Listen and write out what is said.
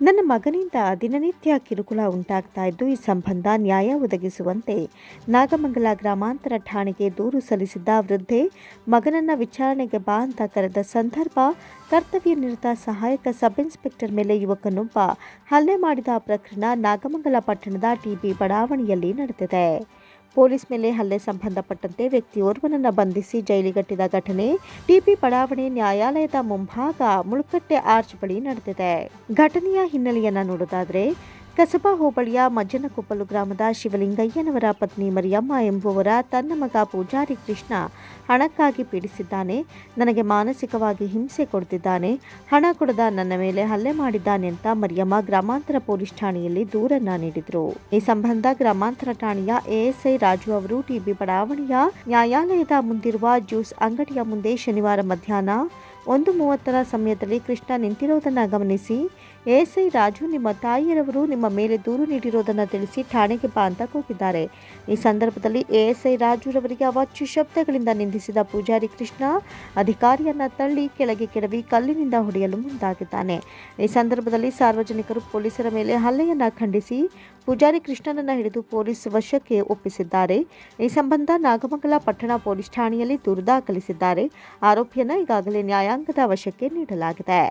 ನನ್ನ ಮಗನಿಂದ ದಿನನಿತ್ಯ ಕಿರುಕುಳ ಉಂಟಾಗ್ತಾ ಇದ್ದು, ಈ ಸಂಬಂಧ ನ್ಯಾಯ ಒದಗಿಸುವಂತೆ ನಾಗಮಂಗಲ ಗ್ರಾಮಾಂತರ ಠಾಣೆಗೆ ದೂರು ಸಲ್ಲಿಸಿದ್ದ ವೃದ್ಧೆ ಮಗನನ್ನ ವಿಚಾರಣೆಗೆ ಬಾ ಅಂತ ಕರೆದ ಸಂದರ್ಭ ಕರ್ತವ್ಯ ನಿರತ ಸಹಾಯಕ ಸಬ್ ಇನ್ಸ್ಪೆಕ್ಟರ್ ಮೇಲೆ ಯುವಕನೊಬ್ಬ ಹಲ್ಲೆ ಮಾಡಿದ ಪ್ರಕರಣ ನಾಗಮಂಗಲ ಪಟ್ಟಣದ ಟಿಬಿ ಬಡಾವಣೆಯಲ್ಲಿ ನಡೆದಿದೆ. ಪೊಲೀಸ್ ಮೇಲೆ ಹಲ್ಲೆ ಸಂಬಂಧಪಟ್ಟಂತೆ ವ್ಯಕ್ತಿಯೋರ್ವನನ್ನ ಬಂಧಿಸಿ ಜೈಲಿಗಟ್ಟಿದ ಘಟನೆ ಟಿಬಿ ಬಡಾವಣೆ ನ್ಯಾಯಾಲಯದ ಮುಂಭಾಗ ಮುಳ್ಕಟ್ಟೆ ಆರ್ಚ್ ಬಳಿ ನಡೆದಿದೆ. ಘಟನೆಯ ಹಿನ್ನೆಲೆಯನ್ನ ನೋಡೋದಾದ್ರೆ, ಕಸಬಾ ಹೋಬಳಿಯ ಮಜ್ಜನಕೊಪ್ಪಲು ಗ್ರಾಮದ ಶಿವಲಿಂಗಯ್ಯನವರ ಪತ್ನಿ ಮರಿಯಮ್ಮ ಎಂಬುವರ ತನ್ನ ಮಗ ಪೂಜಾರಿ ಕೃಷ್ಣ ಹಣಕ್ಕಾಗಿ ಪೀಡಿಸಿದ್ದಾನೆ, ನನಗೆ ಮಾನಸಿಕವಾಗಿ ಹಿಂಸೆ ಕೊಡ್ತಿದ್ದಾನೆ, ಹಣ ಕೊಡದ ನನ್ನ ಮೇಲೆ ಹಲ್ಲೆ ಮಾಡಿದ್ದಾನೆ ಅಂತ ಮರಿಯಮ್ಮ ಗ್ರಾಮಾಂತರ ಪೊಲೀಸ್ ಠಾಣೆಯಲ್ಲಿ ದೂರನ್ನ ನೀಡಿದ್ರು. ಈ ಸಂಬಂಧ ಗ್ರಾಮಾಂತರ ಠಾಣೆಯ ಎಎಸ್ಐ ರಾಜು ಅವರು ಟಿಬಿ ಬಡಾವಣೆಯ ನ್ಯಾಯಾಲಯದ ಮುಂದಿರುವ ಜ್ಯೂಸ್ ಅಂಗಡಿಯ ಮುಂದೆ ಶನಿವಾರ ಮಧ್ಯಾಹ್ನ 1:30 ಸಮಯದಲ್ಲಿ ಕೃಷ್ಣ ನಿಂತಿರೋದನ್ನ ಗಮನಿಸಿ, ಎಎಸ್ಐ ರಾಜು, ನಿಮ್ಮ ತಾಯಿಯರವರು ನಿಮ್ಮ ಮೇಲೆ ದೂರು ನೀಡಿರೋದನ್ನ ತಿಳಿಸಿ ಠಾಣೆಗೆ ಬಾ ಅಂತ ಕೂಗಿದ್ದಾರೆ. ಈ ಸಂದರ್ಭದಲ್ಲಿ ಎಎಸ್ಐ ರಾಜುರವರಿಗೆ ಅವಾಚ್ಯ ಶಬ್ದಗಳಿಂದ ನಿಂದಿಸಿದ ಪೂಜಾರಿ ಕೃಷ್ಣ ಅಧಿಕಾರಿಯನ್ನ ತಳ್ಳಿ ಕೆಳಗೆ ಕೆಡವಿ ಕಲ್ಲಿನಿಂದ ಹೊಡೆಯಲು ಮುಂದಾಗಿದ್ದಾನೆ. ಈ ಸಂದರ್ಭದಲ್ಲಿ ಸಾರ್ವಜನಿಕರು ಪೊಲೀಸರ ಮೇಲೆ ಹಲ್ಲೆಯನ್ನ ಖಂಡಿಸಿ ಪೂಜಾರಿ ಕೃಷ್ಣನನ್ನ ಹಿಡಿದು ಪೊಲೀಸ್ ವಶಕ್ಕೆ ಒಪ್ಪಿಸಿದ್ದಾರೆ. ಈ ಸಂಬಂಧ ನಾಗಮಂಗಲ ಪಟ್ಟಣ ಪೊಲೀಸ್ ಠಾಣೆಯಲ್ಲಿ ದೂರು ದಾಖಲಿಸಿದ್ದಾರೆ. ಆರೋಪಿಯನ್ನ ಈಗಾಗಲೇ ನ್ಯಾಯಾಂಗದ ವಶಕ್ಕೆ ನೀಡಲಾಗಿದೆ.